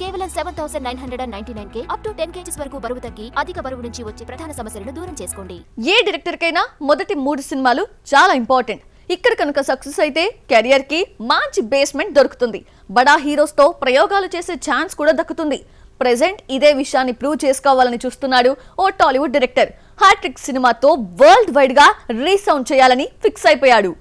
కేవలం 7,999K up to 10 kgs వరకు బరువు తగ్గి అధిక బరువు నుంచి వచ్చే ప్రధాన సమస్యలను దూరం చేసుకోండి. ఏ డైరెక్టర్ కైనా మొదటి 3 సినిమాలు చాలా ఇంపార్టెంట్. ఇక్కడ కనుక సక్సెస్ అయితే కెరియర్ కి మంచి బేస్మెంట్ దొరుకుతుంది. బడా హీరోస్ తో ప్రయోగాలు చేసే ఛాన్స్ కూడా దక్కుతుంది. ప్రెజెంట్ ఇదే విషయాన్ని ప్రూవ్ చేసుకోవాలని చూస్తున్నాడు ఓ టాలీవుడ్ డైరెక్టర్. హ్యాట్రిక్ సినిమాతో వరల్డ్ వైడ్ గా రీసౌండ్ చేయాలని ఫిక్స్ అయిపోయాడు.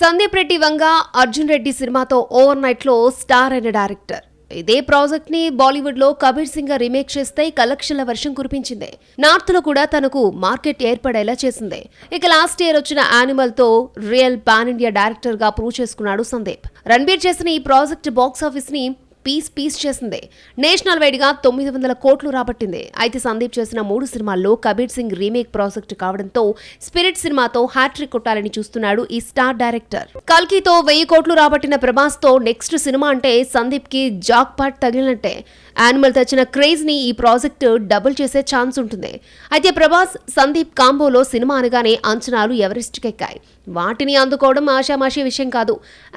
సందీప్ రెడ్డి వంగ అర్జున్ రెడ్డి సినిమాతో ఓవర్ నైట్ లో స్టార్ అయిన డైరెక్టర్. ఇదే ప్రాజెక్ట్ ని బాలీవుడ్ లో కబీర్ సింగ్ గా రీమేక్ చేస్తే కలెక్షన్ల వర్షం కురిపించింది. నార్త్ లో కూడా తనకు మార్కెట్ ఏర్పడేలా చేసింది. ఇక లాస్ట్ ఇయర్ వచ్చిన యానిమల్ తో రియల్ పాన్ ఇండియా డైరెక్టర్ గా ప్రూవ్ చేసుకున్నాడు సందీప్. రణబీర్ చేసిన ఈ ప్రాజెక్ట్ బాక్స్ ఆఫీస్ ని పీస్ చేసింది. నేషనల్ వైడ్ గా 900 కోట్లు రాబట్టింది. అయితే సందీప్ చేసిన 3 సినిమాల్లో కబీర్ సింగ్ రీమేక్ ప్రాజెక్ట్ కావడంతో స్పిరిట్ సినిమాతో హ్యాట్రిక్ కొట్టాలని చూస్తున్నాడు ఈ స్టార్ డైరెక్టర్. కల్కితో 1000 కోట్లు రాబట్టిన ప్రభాస్ తో నెక్స్ట్ సినిమా అంటే సందీప్ కి జాక్ పాట్ తగిలినట్టే. యానిమల్ తెచ్చిన క్రేజ్ ని ఈ ప్రాజెక్ట్ డబుల్ చేసే ఛాన్స్ ఉంటుంది. అయితే ప్రభాస్ సందీప్ కాంబోలో సినిమా అనగానే అంచనాలు ఎవరెస్ట్ కెక్కాయి. వాటిని అందుకోవడం ఆషామాషీ విషయం కాదు.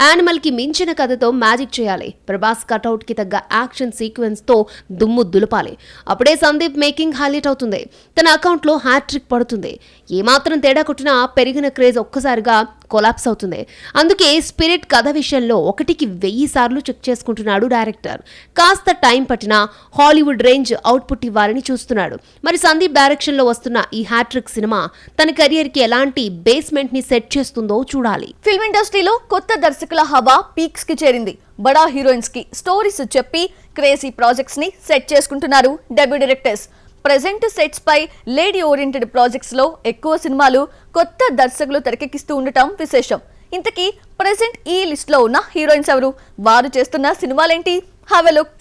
యానిమల్ కి మించిన కథతో మ్యాజిక్ చేయాలి. ప్రభాస్ కటౌట్ కి తగ్గ యాక్షన్ సీక్వెన్స్ తో దుమ్ము దులపాలి. అప్పుడే సందీప్ మేకింగ్ హైలైట్ అవుతుంది. తన అకౌంట్ లో హ్యాట్రిక్ పడుతుంది. ఏమాత్రం తేడా కొట్టినా పెరిగిన క్రేజ్ ఒక్కసారిగా కొలాప్స్ అవుతుంది. అందుకే స్పిరిట్ కథ విషయంలో 1కి 1000 సార్లు చెక్ చేసుకుంటున్నాడు డైరెక్టర్. కాస్త టైం పట్టినా హాలీవుడ్ రేంజ్ అవుట్పుట్ ఇవ్వాలని చూస్తున్నాడు. మరి సందీప్ డైరెక్షన్ లో వస్తున్న ఈ హ్యాట్రిక్ సినిమా తన కెరియర్ కి ఎలాంటి బేస్మెంట్ ని సెట్ చేస్తుందో చూడాలి. ఫిల్మ్ ఇండస్ట్రీలో కొత్త దర్శకుల హవా పీక్స్ కి చేరింది. బడా హీరోయిన్స్ కి స్టోరీస్ చెప్పి క్రేజీ ప్రాజెక్ట్స్ ని సెట్ చేసుకుంటున్నారు డెబ్యూ డైరెక్టర్స్. ప్రెజెంట్ సెట్స్ పై లేడీ ఓరియంటెడ్ ప్రాజెక్ట్స్ లో ఎక్కువ సినిమాలు కొత్త దర్శకులు తెరకెక్కిస్తూ ఉండటం విశేషం. ఇంతకీ ప్రెజెంట్ ఈ లిస్ట్ లో ఉన్న హీరోయిన్స్ ఎవరు? వారు చేస్తున్న సినిమాలేంటి?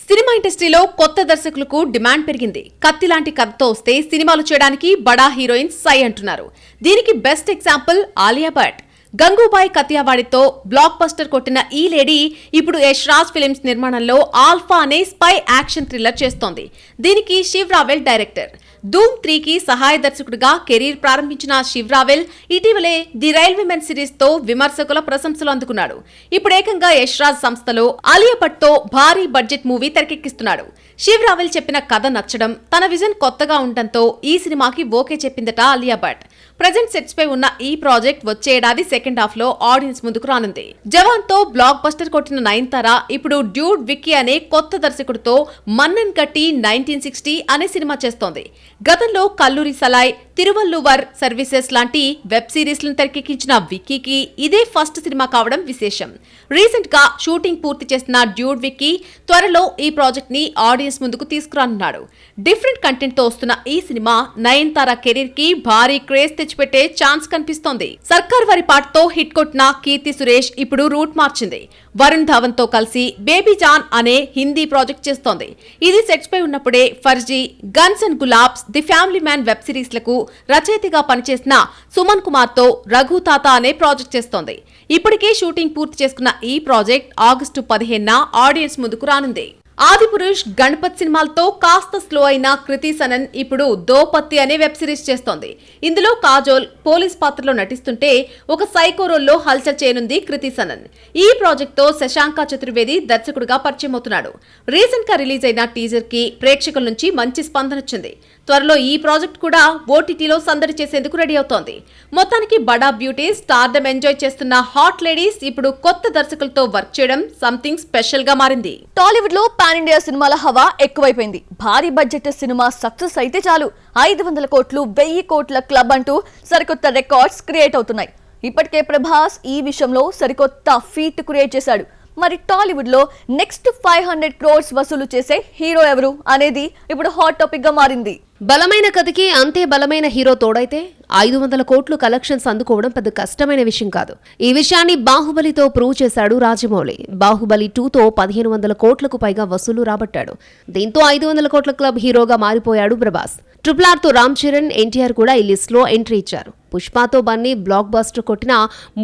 సినిమా ఇండస్ట్రీలో కొత్త దర్శకులకు డిమాండ్ పెరిగింది. కత్తి లాంటి కథతో వస్తే సినిమాలు చేయడానికి బడా హీరోయిన్స్ సై అంటున్నారు. దీనికి బెస్ట్ ఎగ్జాంపుల్ ఆలియా భట్. గంగూబాయ్ కతియావాడితో బ్లాక్ బస్టర్ కొట్టిన ఈ లేడీ ఇప్పుడు యష్ రాజ్ ఫిలిమ్స్ నిర్మాణంలో ఆల్ఫా అనే స్పై యాక్షన్ థ్రిల్లర్ చేస్తోంది. దీనికి శివ్ రావెల్ డైరెక్టర్. ధూమ్ 3కి సహాయ దర్శకుడిగా కెరీర్ ప్రారంభించిన శివ్ రావెల్ ఇటీవలే ది రైల్వే మెన్ సిరీస్ తో విమర్శకుల ప్రశంసలు అందుకున్నాడు. ఇప్పుడు ఏకంగా యష్ రాజ్ సంస్థలో ఆలియా భట్ తో భారీ బడ్జెట్ మూవీ తెరకెక్కిస్తున్నాడు. శివ్ రావెల్ చెప్పిన కథ నచ్చడం, తన విజన్ కొత్తగా ఉండటంతో ఈ సినిమాకి ఓకే చెప్పిందట ఆలియా భట్. ప్రెజెంట్ సెట్స్ పై ఉన్న ఈ ప్రాజెక్ట్ వచ్చే ఏడాది సెకండ్ హాఫ్ లో ఆడియన్స్ ముందుకు రానుంది. జవాన్ తో బ్లాక్ బస్టర్ కొట్టిన నయనతార ఇప్పుడు డ్యూడ్ విక్కీ అనే కొత్త దర్శకుడితో మన్నన్ కట్టి 1960 అనే సినిమా చేస్తోంది. గతంలో కల్లూరి సలాయ్, తిరువల్లువర్ సర్వీసెస్ లాంటి వెబ్ సిరీస్ లను తెరకెక్కించిన విక్కీకి ఇదే ఫస్ట్ సినిమా కావడం విశేషం. రీసెంట్ గా షూటింగ్ పూర్తి చేసిన డ్యూడ్ విక్కీ త్వరలో ఈ ప్రాజెక్ట్ ని ఆడియన్స్ ముందుకు తీసుకురానున్నాడు. డిఫరెంట్ కంటెంట్ తో వస్తున్న ఈ సినిమా నయనతార కెరీర్ కి భారీ క్రేజ్ తెచ్చిపెట్టే ఛాన్స్ కనిపిస్తోంది. సర్కార్ వారి పాటతో హిట్ కొట్టిన కీర్తి సురేష్ ఇప్పుడు రూట్ మార్చింది. వరుణ్ ధావన్ తో కలిసి బేబీ జాన్ అనే హిందీ ప్రాజెక్ట్ చేస్తోంది. ఇది సెట్స్ పై ఉన్నప్పుడే Farzi, guns and Gulaabs, the family man web series లకు రచయితగా పనిచేసిన సుమన్ కుమార్ తో రఘు తాత అనే ప్రాజెక్ట్ చేస్తోంది. ఇప్పటికే షూటింగ్ పూర్తి చేసుకున్న ఈ ప్రాజెక్ట్ ఆగస్టు 15న ఆడియన్స్ ముందుకు రానుంది. ఆదిపురుష్, గణపత్ సినిమాలతో కాస్త స్లో అయిన కృతి సనన్ ఇప్పుడు దోపత్తి అనే వెబ్ సిరీస్ చేస్తోంది. ఇందులో కాజోల్ పోలీస్ పాత్రలో నటిస్తుంటే ఒక సైకో రోల్లో హల్చల్ చేయనుంది కృతి సనన్. ఈ ప్రాజెక్ట్ తో శశాంక చతుర్వేది దర్శకుడిగా పరిచయం అవుతున్నాడు. రీసెంట్ గా రిలీజ్ అయిన టీజర్ కి ప్రేక్షకుల నుంచి మంచి స్పందన వచ్చింది. త్వరలో ఈ ప్రాజెక్ట్ కూడా ఓటీటీలో సందడి చేసేందుకు రెడీ అవుతోంది. మొత్తానికి బడా బ్యూటీ స్టార్డమ్ ఎంజాయ్ చేస్తున్న హాట్ లేడీస్ ఇప్పుడు కొత్త దర్శకులతో వర్క్ చేయడం సంథింగ్ స్పెషల్ గా మారింది. టాలీవుడ్ లో పాన్ ఇండియా సినిమాల హవా ఎక్కువైపోయింది. భారీ బడ్జెట్ సినిమా సక్సెస్ అయితే చాలు 500 కోట్లు 1000 కోట్ల క్లబ్ అంటూ సరికొత్త రికార్డ్స్ క్రియేట్ అవుతున్నాయి. ఇప్పటికే ప్రభాస్ ఈ విషయంలో సరికొత్త ఫీట్ క్రియేట్ చేశాడు. మరి టాలీవుడ్ లో నెక్స్ట్ 500 crores వసూలు చేసే హీరో ఎవరు అనేది ఇప్పుడు హాట్ టాపిక్ గా మారింది. బలమైన కథకి అంతే బలమైన హీరో తోడైతే 500 కోట్లు కలెక్షన్స్ అందుకోవడం పెద్ద కష్టమైన విషయం కాదు. ఈ విషయాన్ని బాహుబలితో ప్రూవ్ చేశాడు రాజమౌళి. బాహుబలి 2తో 1500 కోట్లకు పైగా వసూలు రాబట్టాడు. దీంతో 500 కోట్ల క్లబ్ హీరోగా మారిపోయాడు ప్రభాస్. RRR తో రామ్ చరణ్, ఎన్టీఆర్ కూడా ఈ లిస్ట్ లో ఎంట్రీ ఇచ్చారు. పుష్పతో బన్నీ బ్లాక్ బస్టర్ కొట్టిన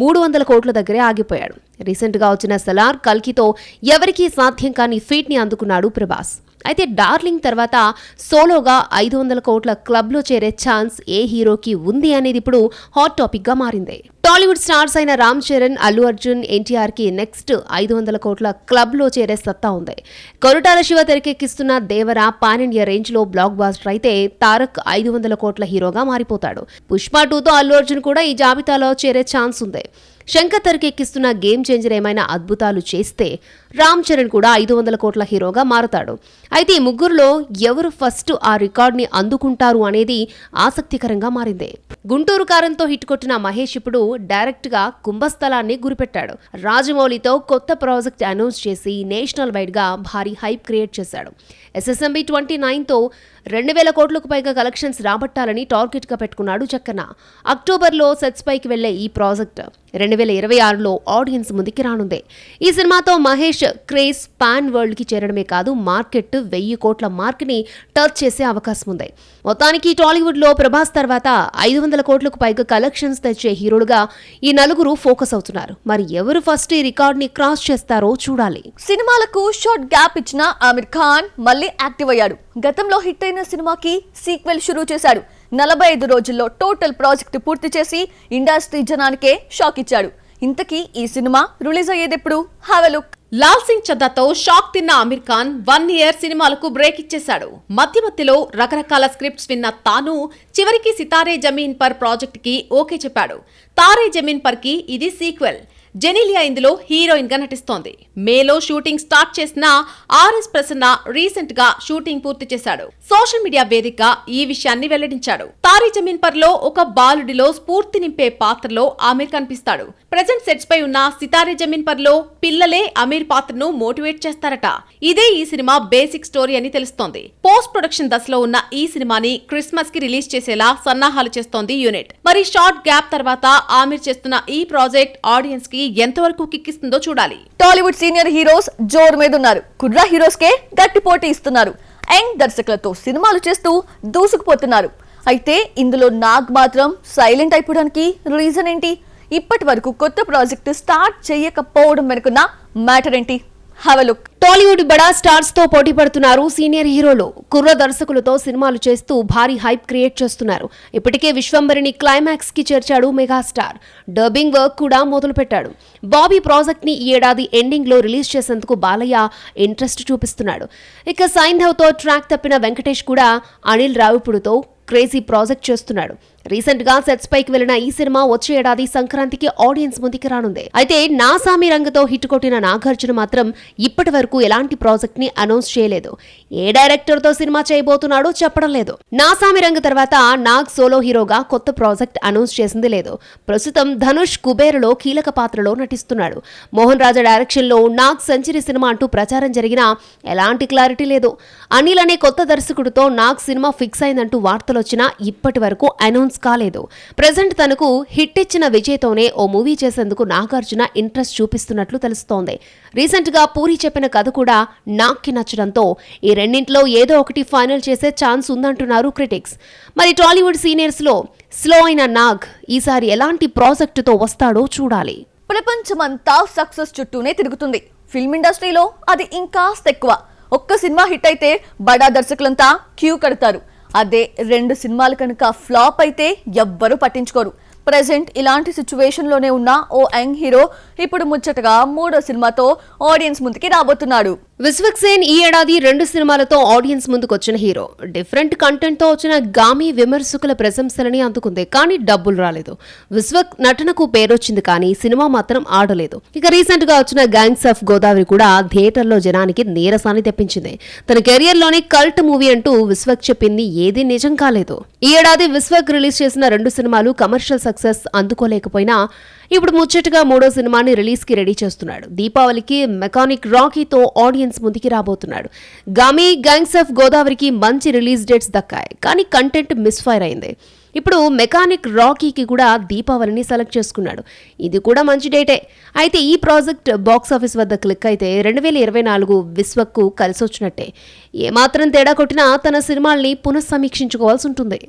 300 కోట్ల దగ్గరే ఆగిపోయాడు. రీసెంట్ గా వచ్చిన సలార్, కల్కితో ఎవరికీ సాధ్యం కాని ఫీట్ ని అందుకున్నాడు ప్రభాస్. అయితే డార్లింగ్ తర్వాత సోలోగా 500 కోట్ల క్లబ్ లో చేరే ఛాన్స్ ఏ హీరోకి ఉంది అనేది ఇప్పుడు హాట్ టాపిక్ గా మారింది. టాలీవుడ్ స్టార్స్ అయిన రామ్ చరణ్, అల్లు అర్జున్, ఎన్టీఆర్ కి నెక్స్ట్ 500 కోట్ల క్లబ్ లో చేరే సత్తా ఉంది. కొరటాల శివ తెరకెక్కిస్తున్న దేవర పాన్ ఇండియా రేంజ్ లో బ్లాక్ బాస్టర్ అయితే తారక్ 500 కోట్ల హీరోగా మారిపోతాడు. పుష్ప 2తో అల్లు అర్జున్ కూడా ఈ జాబితాలో చేరే ఛాన్స్ ఉంది. శంకర్ తెరకెక్కిస్తున్న గేమ్ చేంజర్ ఏమైనా అద్భుతాలు చేస్తే రామ్ చరణ్ కూడా 500 కోట్ల హీరోగా మారుతాడు. అయితే ఈ ముగ్గురులో ఎవరు ఫస్ట్ ఆ రికార్డ్ని అందుకుంటారు అనేది ఆసక్తికరంగా మారింది. గుంటూరు కారంతో హిట్ కొట్టిన మహేష్ ఇప్పుడు డైరెక్ట్ గా కుంభస్థలాన్ని గురిపెట్టాడు. రాజమౌళితో కొత్త ప్రాజెక్ట్ అనౌన్స్ చేసి నేషనల్ వైడ్ గా భారీ హైప్ క్రియేట్ చేశాడు. SSMB 29తో 2000 కోట్లకు పైగా కలెక్షన్స్ రాబట్టాలని టార్గెట్ గా పెట్టుకున్నాడు చక్కన. అక్టోబర్లో సెట్స్ పైకి వెళ్లే ఈ ప్రాజెక్ట్ 2026లో ఆడియన్స్ ముందుకి రానుంది. ఈ సినిమాతో మహేష్ క్రేజ్ పాన్ వరల్డ్ కి చేరడమే కాదు, మార్కెట్ 1000 కోట్ల మార్క్ ని టచ్ చేసే అవకాశం ఉంది. మొత్తానికి టాలీవుడ్ లో ప్రభాస్ తర్వాత 500 కోట్లకు పైగా కలెక్షన్స్ తెచ్చే హీరోలుగా ఈ నలుగురు ఫోకస్ అవుతున్నారు. మరి ఎవరు ఫస్ట్ ఈ రికార్డ్ ని క్రాస్ చేస్తారో చూడాలి. సినిమాలకు షార్ట్ గ్యాప్ ఇచ్చిన ఆమిర్ ఖాన్ మళ్ళీ యాక్టివ్ అయ్యాడు. గతంలో హిట్ అయిన సినిమాకి సీక్వెల్ షురూ చేశాడు. 45 రోజుల్లో టోటల్ ప్రాజెక్ట్ పూర్తి చేసి ఇండస్ట్రీ జనానికే షాక్ ఇచ్చాడు. ఇంతకీ ఈ సినిమా రిలీజ్ అయ్యేదెప్పుడు? Have a look. Lal Singh చద్దాతో షాక్ తిన్న ఆమిర్ ఖాన్ 1 ఇయర్ సినిమాలకు బ్రేక్ ఇచ్చేశాడు. మధ్యలో రకరకాల స్క్రిప్ట్స్ విన్న తాను చివరికి సితారే జమీన్ పర్ ప్రాజెక్ట్ కి ఓకే చెప్పాడు. తారే జమీన్ పర్ కి ఇది సీక్వెల్. జెనీలియా ఇందులో హీరోయిన్ గా నటిస్తోంది. మేలో షూటింగ్ స్టార్ట్ చేసిన ఆర్ఎస్ ప్రసన్న రీసెంట్ గా షూటింగ్ పూర్తి చేశాడు. సోషల్ మీడియా వేదికగా ఈ విషయాన్ని వెల్లడించాడు. తారే జమీన్ పర్ లో ఒక బాలుడిలో స్ఫూర్తి నింపే పాత్రలో ఆమిర్ కనిపిస్తాడు. ప్రెజెంట్ సెట్స్ పై ఉన్న సితారే జమీన్ పర్ లో పిల్లలే ఆమిర్ పాత్రను మోటివేట్ చేస్తారట. ఇదే ఈ సినిమా బేసిక్ స్టోరీ అని తెలుస్తోంది. పోస్ట్ ప్రొడక్షన్ దశలో ఉన్న ఈ సినిమాని క్రిస్మస్ కి రిలీజ్ చేసేలా సన్నాహాలు చేస్తోంది యూనిట్. మరి షార్ట్ గ్యాప్ తర్వాత ఆమిర్ చేస్తున్న ఈ ప్రాజెక్ట్ ఆడియన్స్ కి ఎంతవరకు కిక్కిస్తుందో చూడాలి. టాలీవుడ్ సీనియర్ హీరోస్ జోరు మీద ఉన్నారు. కుర్రా హీరోస్ కే గట్టి పోటీ ఇస్తున్నారు. యంగ్ దర్శకులతో సినిమాలు చేస్తూ దూసుకుపోతున్నారు. అయితే ఇందులో నాగ్ మాత్రం సైలెంట్ అయిపోవడానికి రీజన్ ఏంటి? ఇప్పటి వరకు కొత్త ప్రాజెక్ట్ స్టార్ట్ చేయకపోవడం వెనుకున్న మ్యాటర్ ఏంటి? Have a look. టాలీవుడ్ బడా స్టార్స్ తో పోటీ పడుతున్నారు సీనియర్ హీరోలు. కుర్ర దర్శకులతో సినిమాలు చేస్తూ భారీ హైప్ క్రియేట్ చేస్తున్నారు. ఇప్పటికే విశ్వంబరిని క్లైమాక్స్ కి చేర్చాడు మెగాస్టార్. డబ్బింగ్ వర్క్ కూడా మొదలు పెట్టాడు. బాబీ ప్రాజెక్ట్ ని ఈ ఏడాది ఎండింగ్ లో రిలీజ్ చేసేందుకు బాలయ్య ఇంట్రెస్ట్ చూపిస్తున్నాడు. ఇక సైంధవ్ తో ట్రాక్ తప్పిన వెంకటేష్ కూడా అనిల్ రావిపూడితో క్రేజీ ప్రాజెక్ట్ చేస్తున్నాడు. రీసెంట్ గా సెట్స్ పైకి వెళ్లిన ఈ సినిమా వచ్చే ఏడాది సంక్రాంతికి ఆడియన్స్ ముందుకి రానుంది. అయితే నాసామి రంగతో హిట్ కొట్టిన నాగార్జున మాత్రం ఇప్పటి వరకు ఎలాంటి ప్రాజెక్ట్ ని అనౌన్స్ చేయలేదు. ఏ డైరెక్టర్ తో సినిమా చేయబోతున్నాడో చెప్పడం లేదు. నాసామి రంగ తర్వాత నాగ్ సోలో హీరోగా కొత్త ప్రాజెక్ట్ అనౌన్స్ చేసింది లేదు. ప్రస్తుతం ధనుష్ కుబేర్లో కీలక పాత్రలో నటిస్తున్నాడు. మోహన్ రాజా డైరెక్షన్ లో నాగ్ సెంచరీ సినిమా అంటూ ప్రచారం జరిగినా ఎలాంటి క్లారిటీ లేదు. అనిల్ అనే కొత్త దర్శకుడితో నాగ్ సినిమా ఫిక్స్ అయిందంటూ వార్తలొచ్చినా ఇప్పటి వరకు అనౌన్స్ కాలేదు. ప్రెజెంట్ తనకు హిట్ ఇచ్చిన విజయ్తోనే ఓ మూవీ చేసేందుకు నాగార్జున ఇంట్రెస్ట్ చూపిస్తున్నట్లు తెలుస్తోంది. రీసెంట్ గా పూరి చెప్పిన కథ కూడా నాగ్కి నచ్చడంతో ఈ రెండింటిలో ఏదో ఒకటి ఫైనల్ చేసే ఛాన్స్ ఉందంటున్నారు క్రిటిక్స్. మరి టాలీవుడ్ సీనియర్స్ లో స్లో అయిన నాగ్ ఈసారి ఎలాంటి ప్రాజెక్టుతో వస్తాడో చూడాలి. ప్రపంచమంతా సక్సెస్ చుట్టూనే తిరుగుతుంది. ఫిల్మ్ ఇండస్ట్రీలో అది ఇంకాస్త ఎక్కువ. ఒక్క సినిమా హిట్ అయితే బడా దర్శకులంతా క్యూ కడతారు. అదే 2 సినిమాలు కనుక ఫ్లాప్ అయితే ఎవ్వరూ పట్టించుకోరు. ప్రెజెంట్ ఇలాంటి సిచ్యువేషన్ లోనే ఉన్న ఓ యంగ్ హీరో ఇప్పుడు ముచ్చటగా 3వ సినిమాతో ఆడియన్స్ ముందుకి రాబోతున్నాడు. విశ్వక్ సేన్ ఈ ఏడాది 2 సినిమాలతో ఆడియన్స్ ముందుకొచ్చిన హీరో. డిఫరెంట్ కంటెంట్ తో వచ్చిన గామి విమర్శకుల ప్రశంసలని అందుకుంది, కానీ డబ్బులు రాలేదు. విశ్వక్ నటనకు పేరొచ్చింది, కానీ సినిమా మాత్రం ఆడలేదు. ఇక రీసెంట్ గా వచ్చిన గ్యాంగ్స్ ఆఫ్ గోదావరి కూడా థియేటర్లో జనానికి నీరసాన్ని తెప్పించింది. తన కెరియర్ లోనే కల్ట్ మూవీ అంటూ విశ్వక్ చెప్పింది ఏది నిజం కాలేదు. ఈ ఏడాది విశ్వక్ రిలీజ్ చేసిన 2 సినిమాలు కమర్షియల్ సక్సెస్ అందుకోలేకపోయినా ఇప్పుడు ముచ్చటగా 3వ సినిమాని రిలీజ్ కి రెడీ చేస్తున్నాడు. దీపావళికి మెకానిక్ రాకీతో ఆడియన్స్ ముందుకి రాబోతున్నాడు. గామి, గ్యాంగ్స్ ఆఫ్ గోదావరికి మంచి రిలీజ్ డేట్స్ దక్కాయి, కానీ కంటెంట్ మిస్ఫైర్ అయింది. ఇప్పుడు మెకానిక్ రాకీకి కూడా దీపావళిని సెలెక్ట్ చేసుకున్నాడు. ఇది కూడా మంచి డేటే. అయితే ఈ ప్రాజెక్ట్ బాక్సాఫీస్ వద్ద క్లిక్ అయితే 2024 విశ్వక్కు కలిసొచ్చినట్టే. ఏమాత్రం తేడా కొట్టినా తన సినిమాల్ని పునఃసమీక్షించుకోవాల్సి ఉంటుంది.